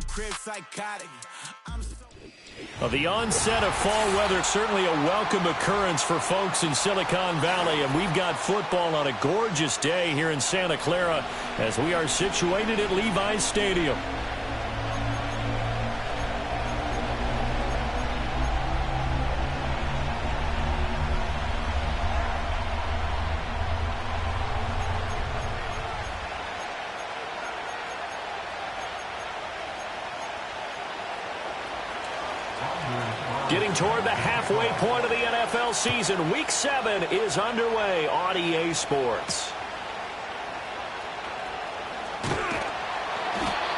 crib psychotic. Well, the onset of fall weather, certainly a welcome occurrence for folks in Silicon Valley, and we've got football on a gorgeous day here in Santa Clara as we are situated at Levi's Stadium. Getting toward the halfway point of the NFL season. Week 7 is underway on EA Sports.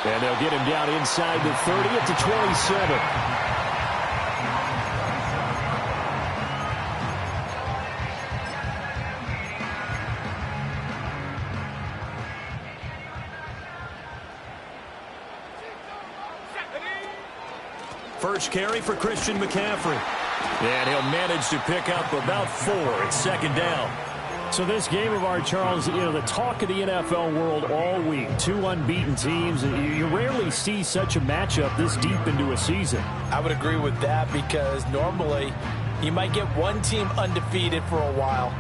And they'll get him down inside the 30 at the 27. First carry for Christian McCaffrey. And he'll manage to pick up about 4 at second down. So this game of ours, Charles, you know, the talk of the NFL world all week. 2 unbeaten teams. You rarely see such a matchup this deep into a season. I would agree with that because normally you might get one team undefeated for a while.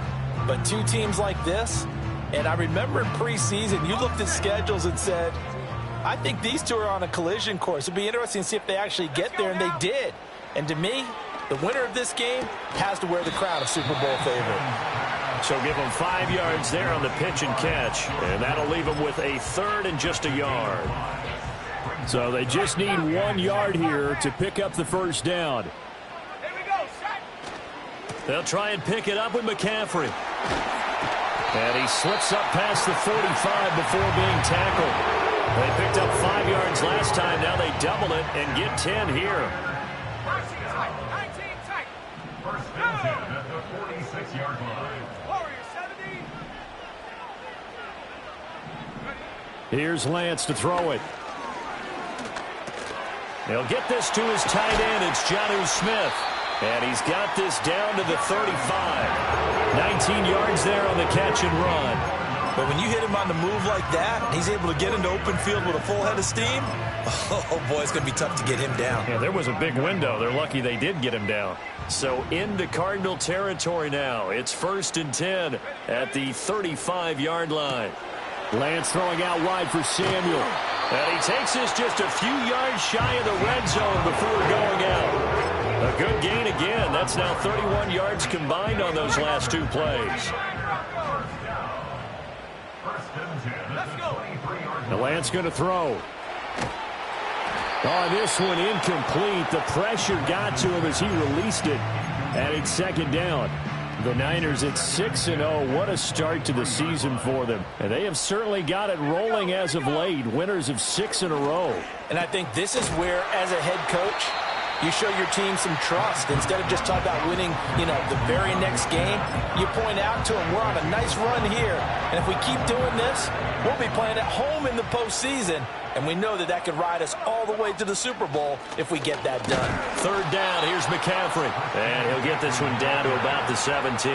But 2 teams like this, and I remember in preseason you looked at schedules and said, I think these 2 are on a collision course. It'd be interesting to see if they actually get there, and they did. And to me, the winner of this game has to wear the crown of Super Bowl favorite. So give them 5 yards there on the pitch and catch, and that'll leave them with a 3rd and just a yard. So they just need 1 yard here to pick up the first down. They'll try and pick it up with McCaffrey. And he slips up past the 45 before being tackled. They picked up 5 yards last time. Now they double it and get 10 here. First and 10 at the 46-yard line. Here's Lance to throw it. He'll get this to his tight end. It's Jonnu Smith. And he's got this down to the 35. 19 yards there on the catch and run. But when you hit him on the move like that, he's able to get into open field with a full head of steam. Oh, boy, it's going to be tough to get him down. Yeah, there was a big window. They're lucky they did get him down. So into Cardinal territory now. It's 1st and 10 at the 35-yard line. Lance throwing out wide for Samuel. And he takes this just a few yards shy of the red zone before going out. A good gain again. That's now 31 yards combined on those last 2 plays. The Lance going to throw. Oh, this one incomplete. The pressure got to him as he released it. And it's second down. The Niners at 6-0. What a start to the season for them. And they have certainly got it rolling as of late. Winners of 6 in a row. And I think this is where, as a head coach, you show your team some trust. Instead of just talking about winning, the very next game, you point out to them, we're on a nice run here. And if we keep doing this, we'll be playing at home in the postseason. And we know that could ride us all the way to the Super Bowl if we get that done. 3rd down, here's McCaffrey. And he'll get this one down to about the 17.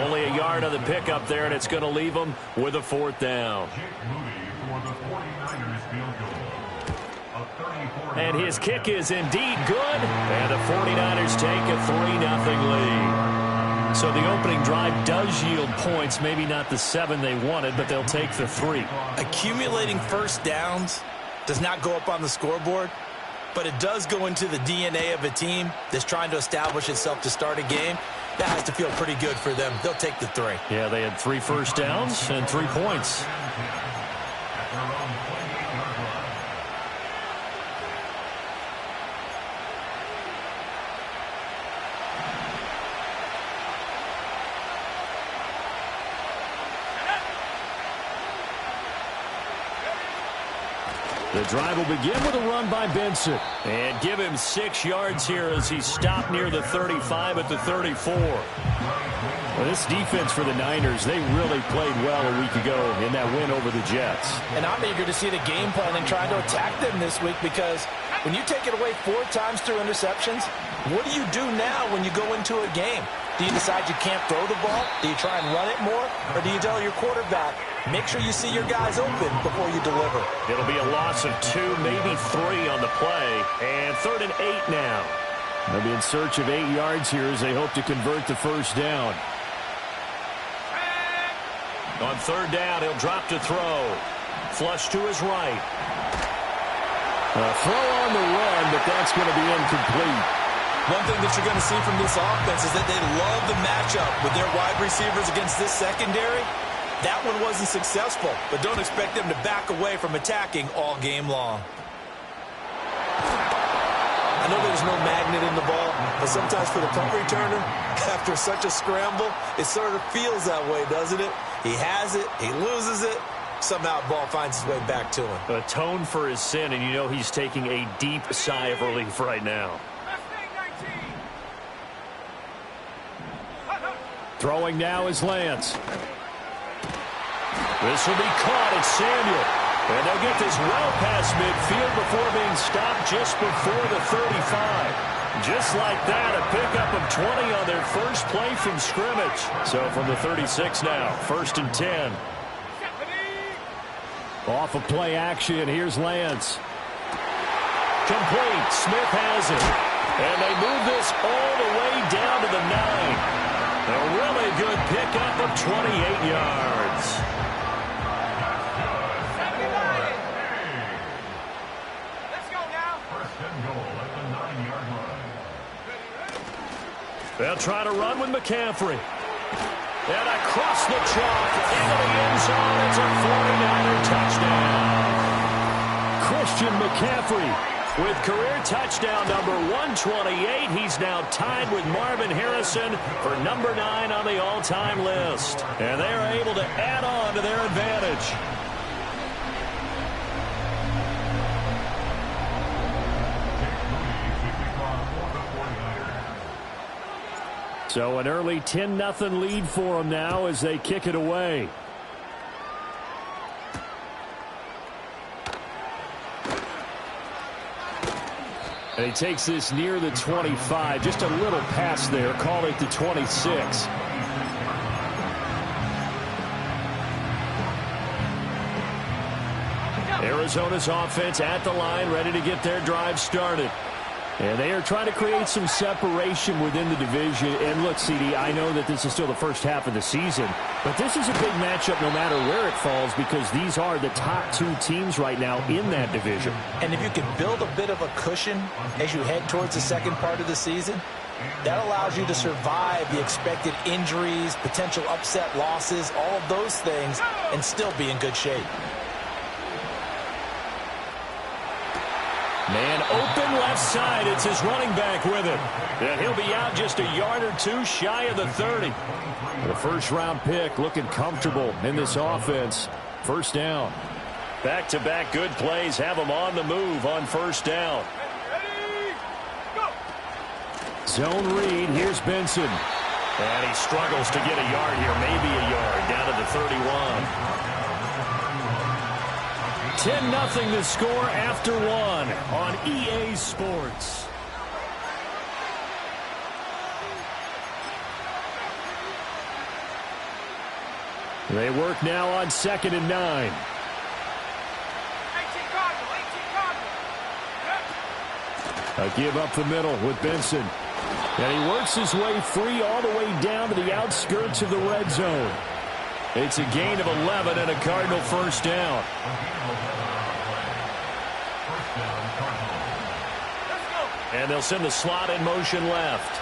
Only a yard on the pickup there, and it's going to leave him with a 4th down. And his kick is indeed good. And the 49ers take a 3-0 lead. So the opening drive does yield points. Maybe not the 7 they wanted, but they'll take the 3. Accumulating first downs does not go up on the scoreboard, but it does go into the DNA of a team that's trying to establish itself to start a game. That has to feel pretty good for them. They'll take the 3. Yeah, they had 3 first downs and 3 points. The drive will begin with a run by Benson. And give him 6 yards here as he stopped near the 35 at the 34. Well, this defense for the Niners, they really played well a week ago in that win over the Jets. And I'm eager to see the game plan and trying to attack them this week because when you take it away 4 times through interceptions, what do you do now when you go into a game? Do Do you decide you can't throw the ball? Do you try and run it more? Or do you tell your quarterback, make sure you see your guys open before you deliver? It'll be a loss of 2, maybe 3 on the play. And 3rd and 8 now. They'll be in search of 8 yards here as they hope to convert the first down. On 3rd down, he'll drop to throw. Flush to his right. A throw on the run, but that's going to be incomplete. One thing that you're going to see from this offense is that they love the matchup with their wide receivers against this secondary. That one wasn't successful, but don't expect them to back away from attacking all game long. I know there's no magnet in the ball, but sometimes for the punt returner, after such a scramble, it sort of feels that way, doesn't it? He has it, he loses it, somehow the ball finds its way back to him. Atone for his sin, and you know he's taking a deep sigh of relief right now. Throwing now is Lance. This will be caught. It's Samuel. And they'll get this well past midfield before being stopped just before the 35. Just like that, a pickup of 20 on their first play from scrimmage. So from the 36 now, 1st and 10. Off of play action, here's Lance. Complete. Smith has it. And they move this all the way down to the 9. A really good pickup of 28 yards. Let's go now. 1st and goal at the 9-yard line. They'll try to run with McCaffrey. And across the chalk into the end zone. It's a 49er touchdown. Christian McCaffrey with career touchdown number 128. He's now tied with Marvin Harrison for number 9 on the all-time list. And they are able to add on to their advantage. So an early 10-0 lead for them now as they kick it away. And he takes this near the 25. Just a little pass there. Call it the 26. Arizona's offense at the line, ready to get their drive started. And they are trying to create some separation within the division. And look, CD, I know that this is still the first half of the season, but this is a big matchup no matter where it falls because these are the top 2 teams right now in that division. And if you can build a bit of a cushion as you head towards the second part of the season, that allows you to survive the expected injuries, potential upset losses, all of those things, and still be in good shape. Man open left side. It's his running back with it. And he'll be out just a yard or 2 shy of the 30. The first-round pick looking comfortable in this offense. 1st down. Back-to-back good plays have them on the move on 1st down. Zone read. Here's Benson. And he struggles to get a yard here. Maybe a yard down to the 31. 10-0 the score after 1 on EA Sports. They work now on 2nd and 9. A give up the middle with Benson. And he works his way free all the way down to the outskirts of the red zone. It's a gain of 11 and a Cardinal 1st down. And they'll send the slot in motion left.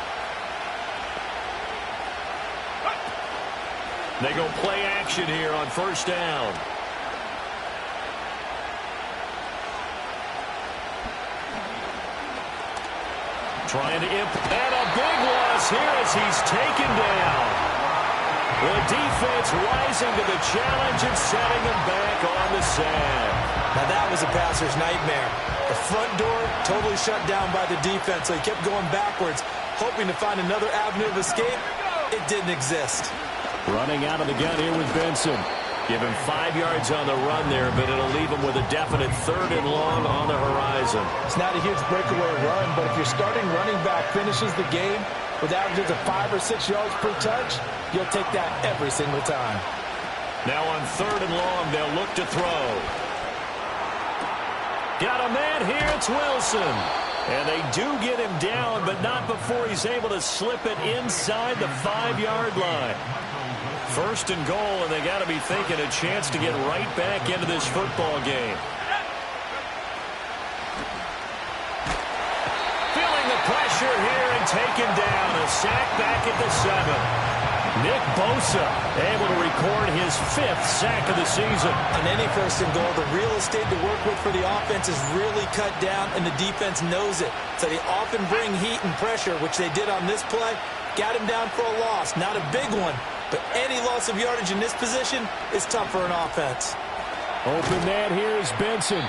They go play action here on 1st down. Trying to and a big loss here as he's taken down. The defense rising to the challenge and setting him back on the sand. Now that was a passer's nightmare. The front door totally shut down by the defense, so he kept going backwards, hoping to find another avenue of escape. It didn't exist. Running out of the gun here with Benson. Give him 5 yards on the run there, but it'll leave him with a definite 3rd and long on the horizon. It's not a huge breakaway run, but if your starting running back finishes the game with averages of 5 or 6 yards per touch, you'll take that every single time. Now on 3rd and long, they'll look to throw. Got a man here, it's Wilson. And they do get him down, but not before he's able to slip it inside the 5-yard line. 1st and goal, and they got to be thinking a chance to get right back into this football game. Feeling the pressure here and taken down. A sack back at the 7. Nick Bosa able to record his 5th sack of the season. On any 1st and goal, the real estate to work with for the offense is really cut down, and the defense knows it. So they often bring heat and pressure, which they did on this play. Got him down for a loss. Not a big one, but any loss of yardage in this position is tough for an offense. Open man here is Benson.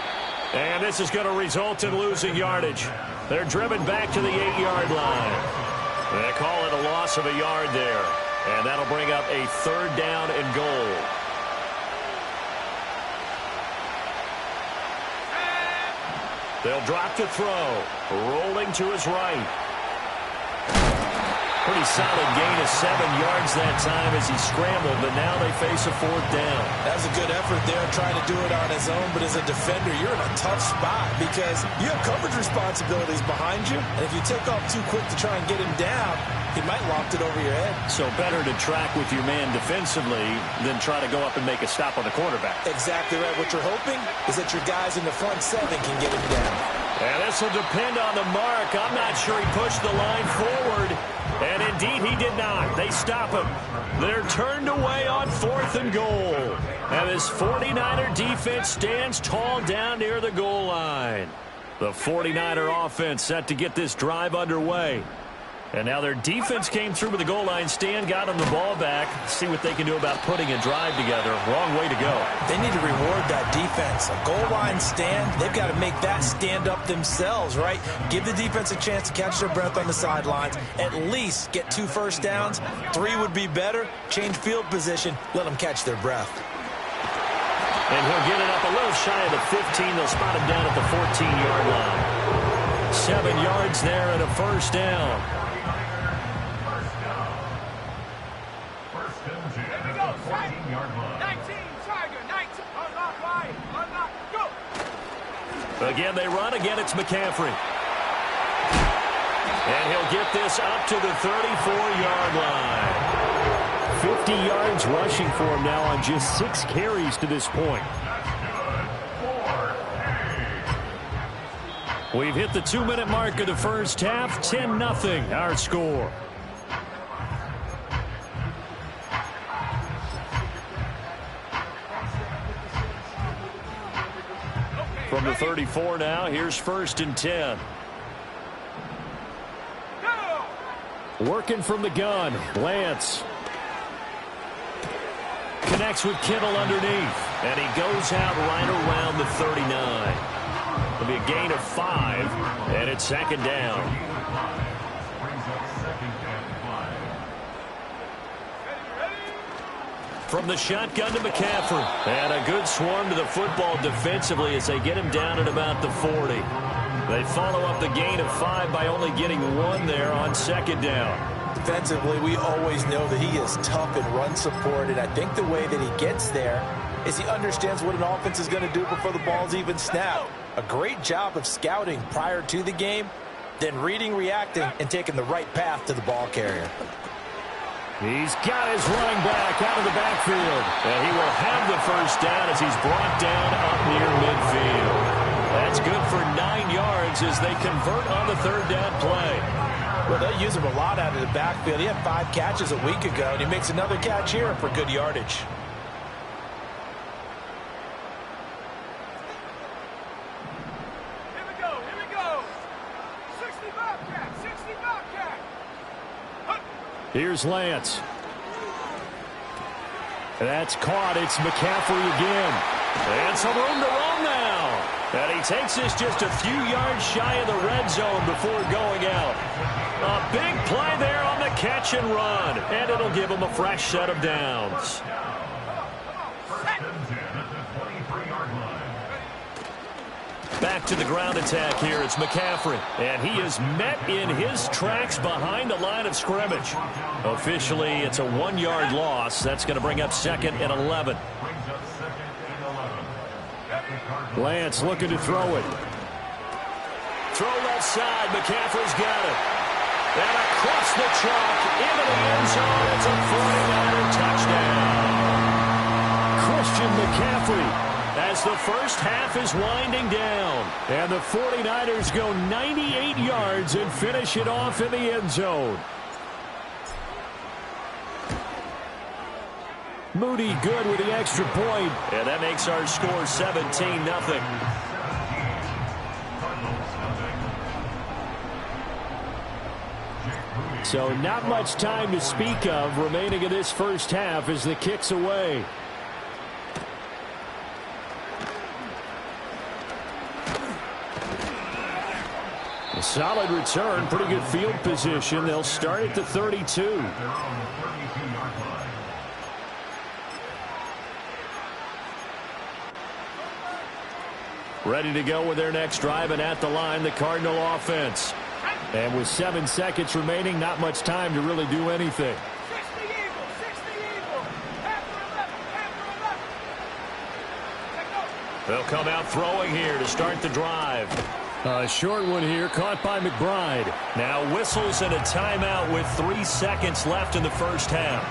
And this is going to result in losing yardage. They're driven back to the 8-yard line. They call it a loss of a yard there. And that'll bring up a 3rd down and goal. They'll drop to throw. Rolling to his right. Pretty solid gain of 7 yards that time as he scrambled, but now they face a 4th down. That was a good effort there, trying to do it on his own, but as a defender, you're in a tough spot because you have coverage responsibilities behind you, and if you take off too quick to try and get him down, he might loft it over your head. So better to track with your man defensively than try to go up and make a stop on the quarterback. Exactly right. What you're hoping is that your guys in the front 7 can get him down. And this will depend on the mark. I'm not sure he pushed the line forward. And indeed, he did not. They stop him. They're turned away on 4th and goal. And this 49er defense stands tall down near the goal line. The 49er offense set to get this drive underway. And now their defense came through with the goal line stand, got them the ball back. See what they can do about putting a drive together. Wrong way to go. They need to reward that defense. A goal line stand, they've got to make that stand up themselves, right? Give the defense a chance to catch their breath on the sidelines. At least get 2 first downs. 3 would be better. Change field position. Let them catch their breath. And he'll get it up a little shy of the 15. They'll spot him down at the 14-yard line. 7 yards there and a 1st down. Again, they run. Again, it's McCaffrey. And he'll get this up to the 34-yard line. 50 yards rushing for him now on just 6 carries to this point. We've hit the 2-minute mark of the first half. 10-0 our score. From the 34 now, here's 1st and 10. Working from the gun, Lance. Connects with Kittle underneath. And he goes out right around the 39. It'll be a gain of 5, and it's 2nd down. From the shotgun to McCaffrey. And a good swarm to the football defensively as they get him down at about the 40. They follow up the gain of 5 by only getting 1 there on 2nd down. Defensively, we always know that he is tough in run support, and I think the way that he gets there is he understands what an offense is going to do before the ball's even snapped. A great job of scouting prior to the game, then reading, reacting, and taking the right path to the ball carrier. He's got his running back out of the backfield. And he will have the 1st down as he's brought down up near midfield. That's good for 9 yards as they convert on the 3rd down play. Well, they use him a lot out of the backfield. He had 5 catches a week ago, and he makes another catch here for good yardage. Here we go. 60 Bobcat, 60 Bobcat. Here's Lance. That's caught. It's McCaffrey again. And some room to run now. And he takes this just a few yards shy of the red zone before going out. A big play there on the catch and run. And it'll give him a fresh set of downs. Back to the ground attack here. It's McCaffrey. And he is met in his tracks behind the line of scrimmage. Officially, it's a 1-yard loss. That's going to bring up 2nd and 11. Lance looking to throw it. Throw left side. McCaffrey's got it. And across the chalk into the end zone. It's a 49er touchdown. Christian McCaffrey, as the first half is winding down. And the 49ers go 98 yards and finish it off in the end zone. Moody good with the extra point. And that makes our score 17-0. So not much time to speak of remaining in this first half as the kick's away. A solid return, pretty good field position. They'll start at the 32. Ready to go with their next drive, and at the line, the Cardinal offense. And with 7 seconds remaining, not much time to really do anything. They'll come out throwing here to start the drive. A short one here, caught by McBride. Now whistles and a timeout with 3 seconds left in the first half.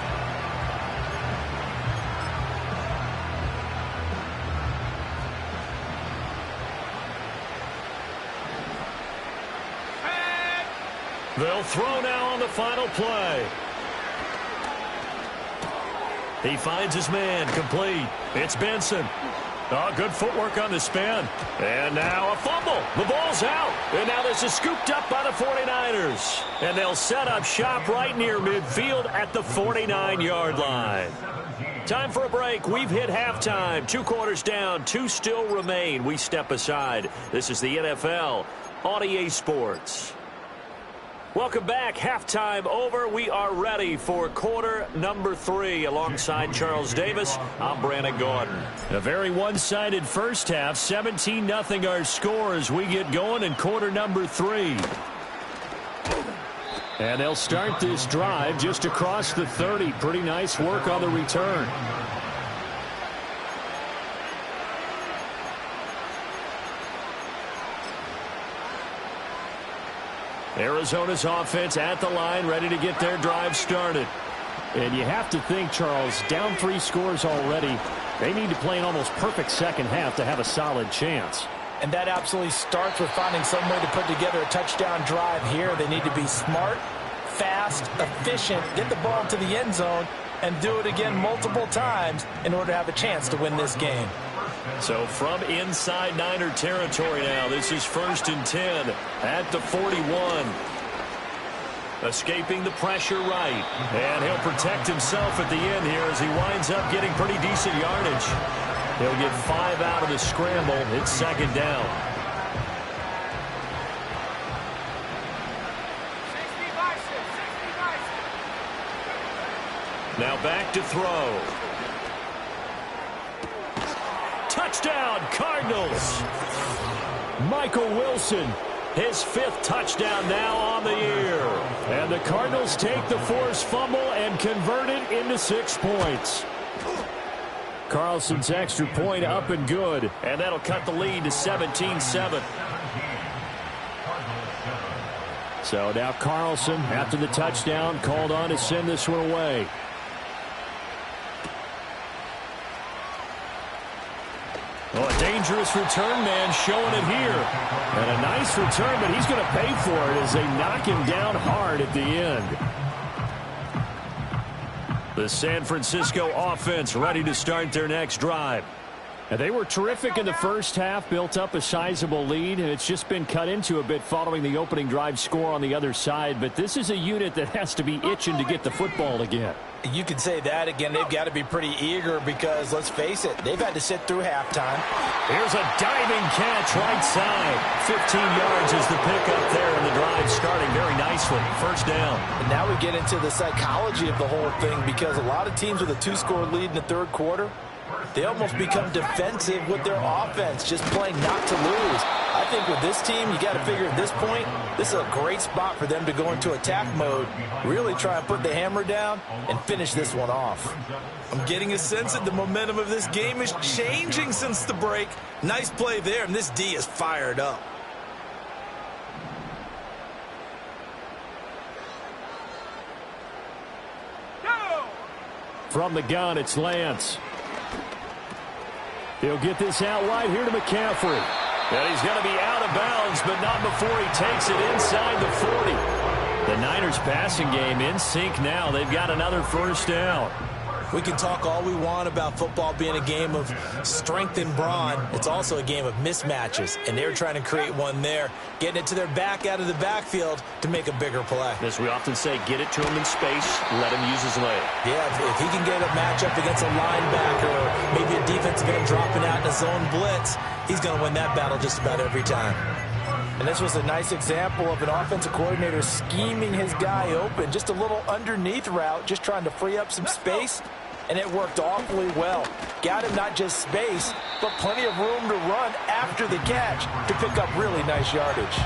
They'll throw now on the final play. He finds his man, complete. It's Benson. Oh, good footwork on the spin. And now a fumble. The ball's out. And now this is scooped up by the 49ers. And they'll set up shop right near midfield at the 49-yard line. Time for a break. We've hit halftime. 2 quarters down. 2 still remain. We step aside. This is the NFL on EA Sports. Welcome back. Halftime over. We are ready for quarter number 3. Alongside Charles Davis, I'm Brandon Gordon. A very one-sided first half. 17-0 our score as we get going in quarter number 3. And they'll start this drive just across the 30. Pretty nice work on the return. Arizona's offense at the line, ready to get their drive started. And you have to think, Charles, down 3 scores already. They need to play an almost perfect second half to have a solid chance. And that absolutely starts with finding some way to put together a touchdown drive here. They need to be smart, fast, efficient, get the ball to the end zone, and do it again multiple times in order to have a chance to win this game. So from inside Niner territory now, this is 1st and 10 at the 41. Escaping the pressure right. And he'll protect himself at the end here as he winds up getting pretty decent yardage. He'll get 5 out of the scramble. It's 2nd down. Now back to throw. Touchdown, Cardinals. Michael Wilson, his 5th touchdown now on the year. And the Cardinals take the forced fumble and convert it into 6 points. Carlson's extra point up and good. And that'll cut the lead to 17-7. So now Carlson, after the touchdown, called on to send this one away. Oh, a dangerous return man showing it here. And a nice return, but he's going to pay for it as they knock him down hard at the end. The San Francisco offense ready to start their next drive. And they were terrific in the first half, built up a sizable lead, and it's just been cut into a bit following the opening drive score on the other side. But this is a unit that has to be itching to get the football again. You could say that again. They've got to be pretty eager because, let's face it, they've had to sit through halftime. Here's a diving catch right side. 15 yards is the pickup there, and the drive starting very nicely. 1st down. And now we get into the psychology of the whole thing because a lot of teams with a 2-score lead in the 3rd quarter, they almost become defensive with their offense, just playing not to lose. think with this team, you got to figure at this point, this is a great spot for them to go into attack mode, really try and put the hammer down and finish this one off. I'm getting a sense that the momentum of this game is changing since the break. Nice play there, and this D is fired up. From the gun, it's Lance. He'll get this out wide here to McCaffrey. And he's going to be out of bounds, but not before he takes it inside the 40. The Niners passing game in sync now. They've got another first down. We can talk all we want about football being a game of strength and brawn. It's also a game of mismatches, and they're trying to create one there, getting it to their back out of the backfield to make a bigger play. As we often say, get it to him in space, let him use his leg. Yeah, if he can get a matchup against a linebacker or maybe a defensive end dropping out in a zone blitz, he's going to win that battle just about every time. And this was a nice example of an offensive coordinator scheming his guy open. Just a little underneath route, just trying to free up some space, and it worked awfully well. Got him not just space, but plenty of room to run after the catch to pick up really nice yardage.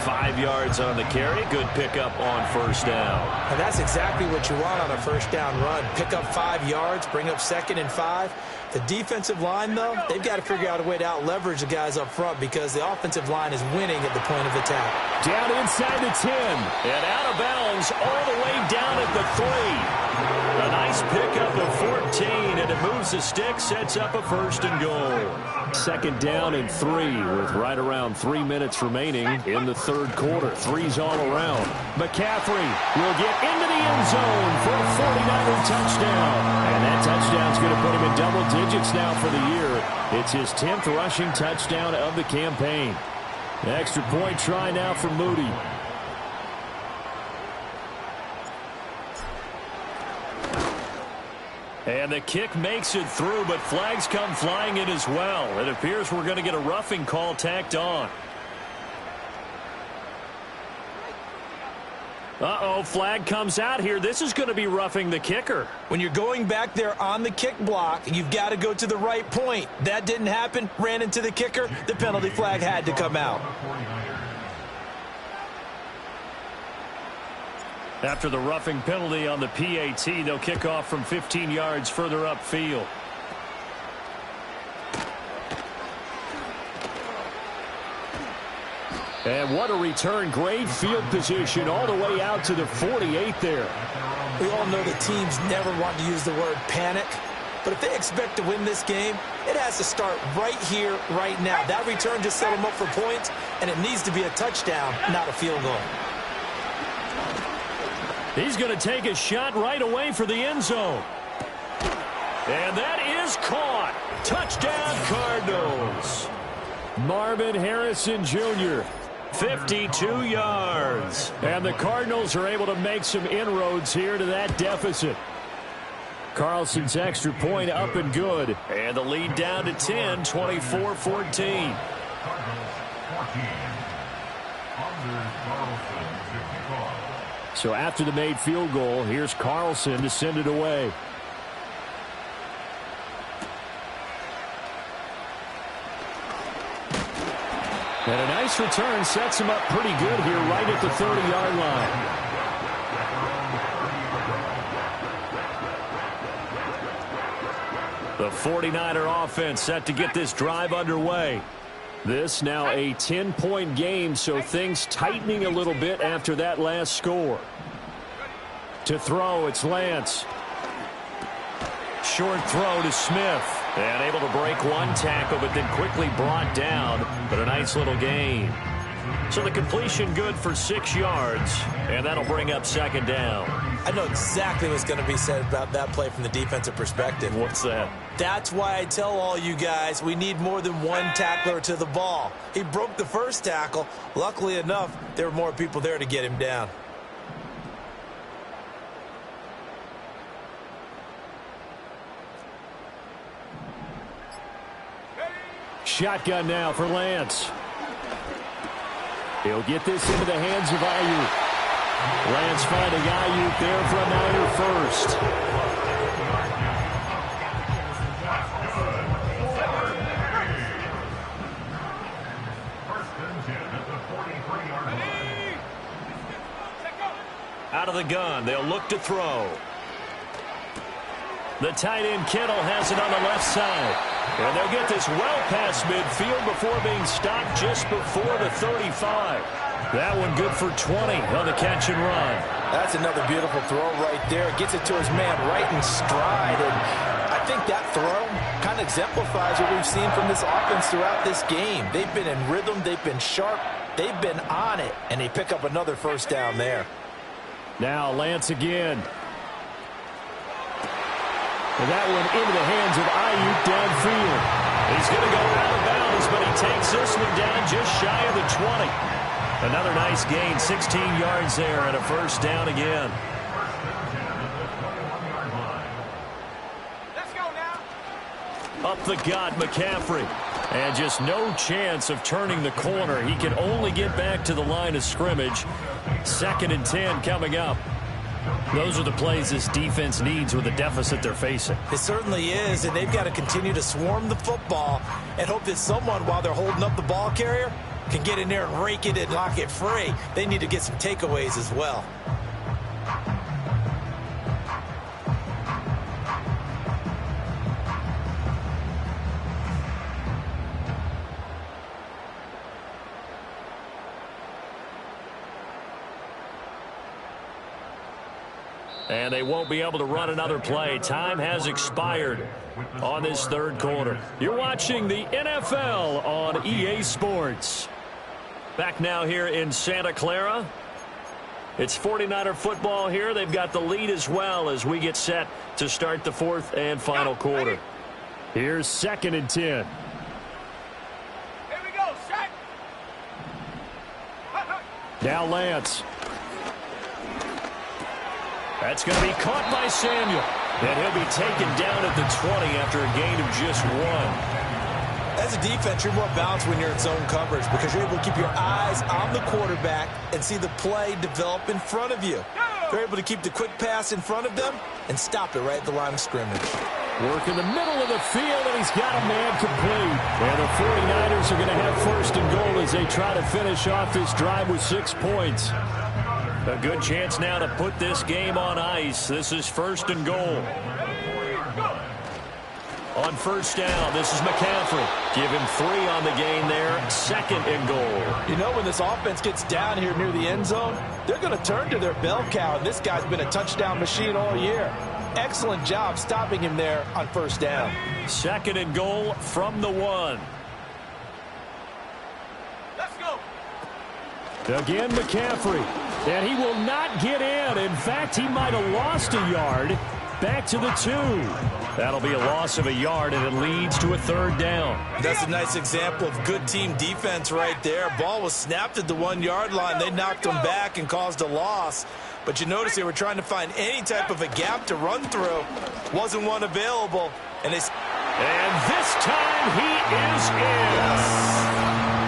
5 yards on the carry. Good pickup on first down. And that's exactly what you want on a first down run. Pick up 5 yards, bring up 2nd and 5. The defensive line, though, they've got to figure out a way to out-leverage the guys up front because the offensive line is winning at the point of attack. Down inside the 10. And out of bounds all the way down at the 3. A nice pickup of 14, and it moves the stick, sets up a first and goal. 2nd down and 3 with right around 3 minutes remaining in the third quarter. 3's all around. McCaffrey will get into the end zone for a 49er touchdown. And that touchdown's going to put him in double digits now for the year. It's his 10th rushing touchdown of the campaign. Extra point try now for Moody. And the kick makes it through, but flags come flying in as well. It appears we're going to get a roughing call tacked on. Uh-oh, flag comes out here. This is going to be roughing the kicker. When you're going back there on the kick block, you've got to go to the right point. That didn't happen. Ran into the kicker. The penalty flag had to come out. After the roughing penalty on the PAT, they'll kick off from 15 yards further upfield. And what a return. Great field position all the way out to the 48 there. We all know that teams never want to use the word panic. But if they expect to win this game, it has to start right here, right now. That return just set them up for points, and it needs to be a touchdown, not a field goal. He's going to take a shot right away for the end zone. And that is caught. Touchdown, Cardinals. Marvin Harrison Jr., 52 yards. And the Cardinals are able to make some inroads here to that deficit. Carlson's extra point up and good. And the lead down to 10, 24-14. So after the made field goal, here's Carlson to send it away. And a nice return sets him up pretty good here right at the 30-yard line. The 49er offense set to get this drive underway. This now a 10-point game, so things tightening a little bit after that last score. To throw, it's Lance. Short throw to Smith. And able to break one tackle, but then quickly brought down. But a nice little gain. So the completion good for 6 yards, and that'll bring up 2nd down. I know exactly what's going to be said about that play from the defensive perspective. What's that? That's why I tell all you guys we need more than one tackler to the ball. He broke the first tackle. Luckily enough, there were more people there to get him down. Shotgun now for Lance. He'll get this into the hands of Ayuk. Lance finding Ayuk there for a Niner first. 33-yard line. Out of the gun, they'll look to throw. The tight end Kittle has it on the left side. And they'll get this well past midfield before being stopped just before the 35. That one good for 20 on the catch and run. That's another beautiful throw right there. Gets it to his man right in stride. And I think that throw kind of exemplifies what we've seen from this offense throughout this game. They've been in rhythm. They've been sharp. They've been on it. And they pick up another first down there. Now Lance again. And that one into the hands of Ayuk downfield. He's going to go out of bounds, but he takes this one down just shy of the 20. Another nice gain, 16 yards there, and a first down again. Let's go now. Up the gut, McCaffrey. And just no chance of turning the corner. He can only get back to the line of scrimmage. 2nd and 10 coming up. Those are the plays this defense needs with the deficit they're facing. It certainly is, and they've got to continue to swarm the football and hope that someone, while they're holding up the ball carrier, can get in there and rake it and knock it free. They need to get some takeaways as well. And they won't be able to run another play. Time has expired on this third quarter. You're watching the NFL on EA Sports. Back now here in Santa Clara. It's 49er football here. They've got the lead as well as we get set to start the fourth and final quarter. Here's 2nd and 10. Here we go, set. Now Lance. That's going to be caught by Samuel. And he'll be taken down at the 20 after a gain of just 1. As a defense, you're more balanced when you're in zone coverage because you're able to keep your eyes on the quarterback and see the play develop in front of you. They're able to keep the quick pass in front of them and stop it right at the line of scrimmage. Work in the middle of the field, and he's got a man complete. And the 49ers are going to have 1st and goal as they try to finish off this drive with 6 points. A good chance now to put this game on ice. This is 1st and goal. On 1st down, this is McCaffrey. Give him 3 on the gain there. 2nd and goal. You know, when this offense gets down here near the end zone, they're going to turn to their bell cow, and this guy's been a touchdown machine all year. Excellent job stopping him there on 1st down. 2nd and goal from the 1. Let's go. Again, McCaffrey. And he will not get in. In fact, he might have lost a yard. Back to the 2. That'll be a loss of a yard, and it leads to a 3rd down. That's a nice example of good team defense right there. Ball was snapped at the 1-yard line. They knocked him back and caused a loss. But you notice they were trying to find any type of a gap to run through. Wasn't one available. And this time he is in. Yes.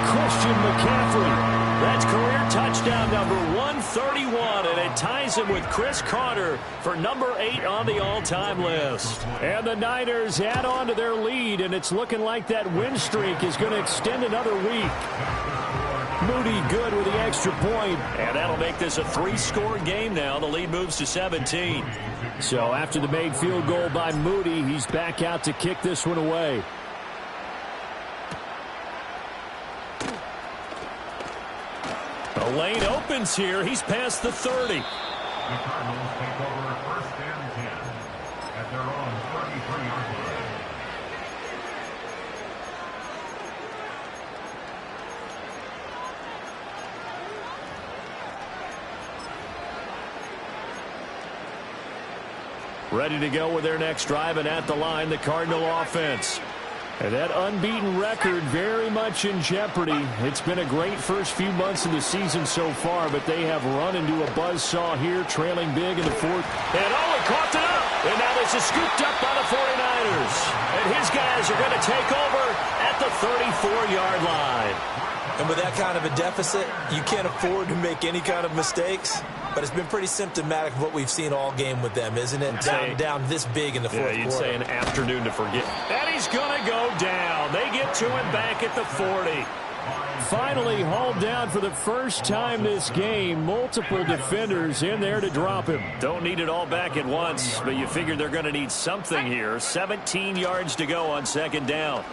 Christian McCaffrey. That's career touchdown number 131, and it ties him with Chris Carter for number 8 on the all-time list. And the Niners add on to their lead, and it's looking like that win streak is going to extend another week. Moody good with the extra point, and that'll make this a 3-score game now. The lead moves to 17. So after the made field goal by Moody, he's back out to kick this one away. The lane opens here. He's past the 30. The Cardinals take over 1st and 10 at their own 33-yard line. Ready to go with their next drive, and at the line, the Cardinal offense. And that unbeaten record very much in jeopardy. It's been a great first few months of the season so far, but they have run into a buzzsaw here, trailing big in the 4th. And he caught it up. And now this is scooped up by the 49ers. And his guys are going to take over at the 34-yard line. And with that kind of a deficit, you can't afford to make any kind of mistakes. But it's been pretty symptomatic of what we've seen all game with them, isn't it? Down this big in the 4th quarter. Yeah, you'd say an afternoon to forget. And he's going to go down. They get to him back at the 40. finally hauled down for the first time this game. Multiple defenders in there to drop him. Don't need it all back at once, but you figure they're going to need something here. 17 yards to go on second down.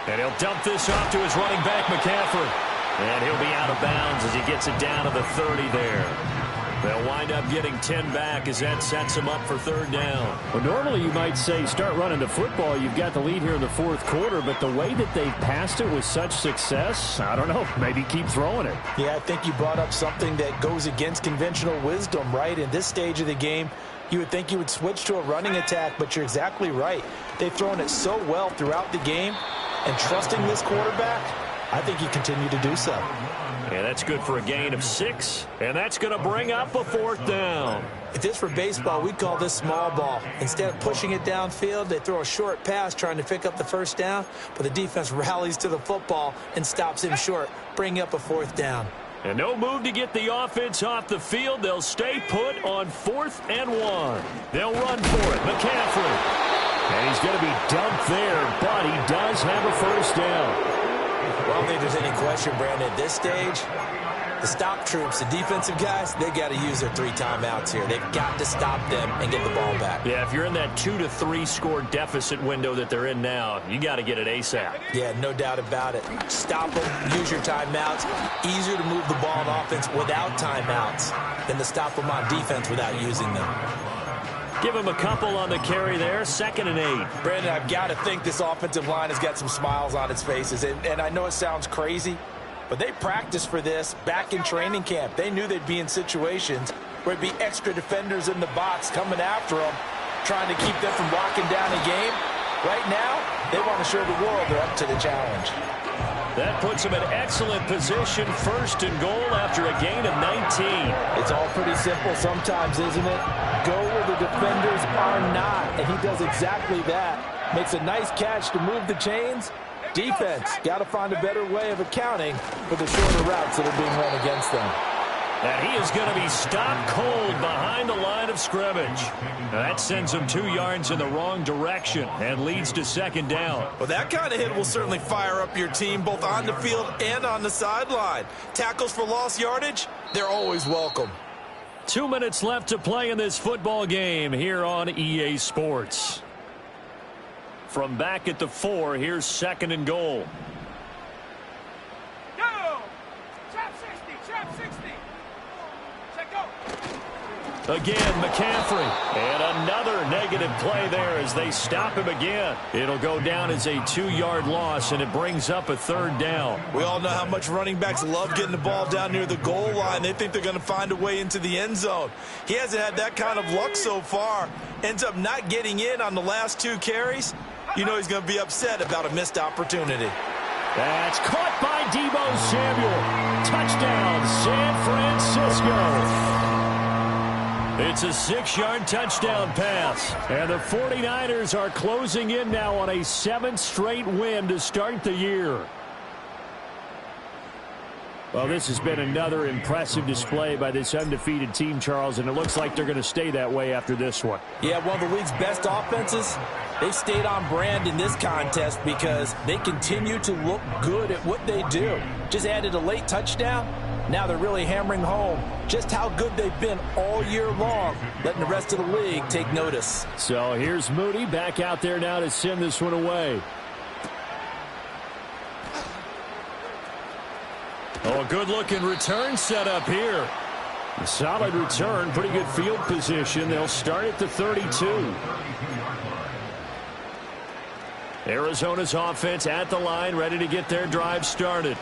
And he'll dump this off to his running back, McCaffrey. And he'll be out of bounds as he gets it down to the 30 there. They'll wind up getting 10 back as that sets them up for third down. Well, normally you might say start running the football. You've got the lead here in the fourth quarter, but the way that they've passed it with such success, I don't know, maybe keep throwing it. Yeah, I think you brought up something that goes against conventional wisdom, right? In this stage of the game, you would think you would switch to a running attack, but you're exactly right. They've thrown it so well throughout the game, and trusting this quarterback, I think you continue to do so. And that's good for a gain of 6, and that's going to bring up a fourth down. If this were baseball, we'd call this small ball. Instead of pushing it downfield, they throw a short pass trying to pick up the first down, but the defense rallies to the football and stops him short, bringing up a fourth down. And no move to get the offense off the field. They'll stay put on 4th and 1. They'll run for it. McCaffrey. And he's going to be dumped there, but he does have a first down. Well, I don't think there's any question, Brandon, at this stage, the stop troops, the defensive guys, they got to use their 3 timeouts here. They've got to stop them and get the ball back. Yeah, if you're in that 2 to 3 score deficit window that they're in now, you got to get it ASAP. Yeah, no doubt about it. Stop them, use your timeouts. Easier to move the ball on offense without timeouts than to stop them on defense without using them. Give him a couple on the carry there, 2nd and 8. Brandon, I've got to think this offensive line has got some smiles on its faces. And I know it sounds crazy, but they practiced for this back in training camp. They knew they'd be in situations where it'd be extra defenders in the box coming after them, trying to keep them from locking down a game. Right now, they want to show the world they're up to the challenge. That puts him in excellent position, 1st and goal after a gain of 19. It's all pretty simple sometimes, isn't it? Go where the defenders are not, and he does exactly that. Makes a nice catch to move the chains. Defense got to find a better way of accounting for the shorter routes that are being run against them. And he is going to be stopped cold behind the line of scrimmage. That sends him 2 yards in the wrong direction and leads to 2nd down. Well, that kind of hit will certainly fire up your team both on the field and on the sideline. Tackles for lost yardage, they're always welcome. 2 minutes left to play in this football game here on EA Sports. From back at the 4, here's 2nd and goal. Again, McCaffrey. And another negative play there as they stop him again. It'll go down as a 2-yard loss, and it brings up a 3rd down. We all know how much running backs love getting the ball down near the goal line. They think they're going to find a way into the end zone. He hasn't had that kind of luck so far. Ends up not getting in on the last 2 carries. You know he's going to be upset about a missed opportunity. That's caught by Deebo Samuel. Touchdown, San Francisco. It's a 6-yard touchdown pass. And the 49ers are closing in now on a 7th straight win to start the year. Well, this has been another impressive display by this undefeated team, Charles, and it looks like they're going to stay that way after this one. Yeah, one of the league's best offenses. They stayed on brand in this contest because they continue to look good at what they do. Just added a late touchdown. Now they're really hammering home just how good they've been all year long, letting the rest of the league take notice. So here's Moody back out there now to send this one away. Oh, a good-looking return set up here. A solid return, pretty good field position. They'll start at the 32. Arizona's offense at the line, ready to get their drive started.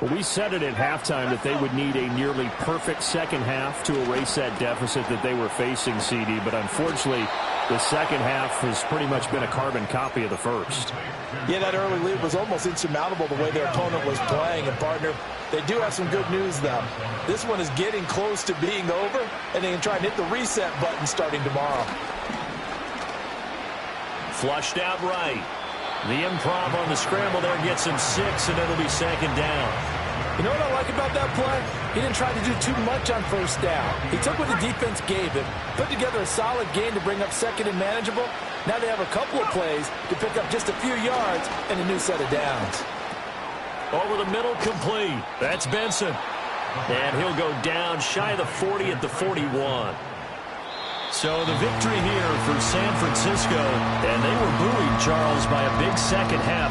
Well, we said it at halftime that they would need a nearly perfect second half to erase that deficit that they were facing, CD. But unfortunately, the second half has pretty much been a carbon copy of the first. Yeah, that early lead was almost insurmountable the way their opponent was playing. And, partner, they do have some good news, though. This one is getting close to being over, and they can try and hit the reset button starting tomorrow. Flushed out right. The improv on the scramble there gets him 6, and it'll be 2nd down. You know what I like about that play? He didn't try to do too much on first down. He took what the defense gave him, put together a solid game to bring up 2nd and manageable. Now they have a couple of plays to pick up just a few yards and a new set of downs. Over the middle, complete. That's Benson. And he'll go down shy of the 40 at the 41. So the victory here for San Francisco. And they were buoyed, Charles, by a big second half.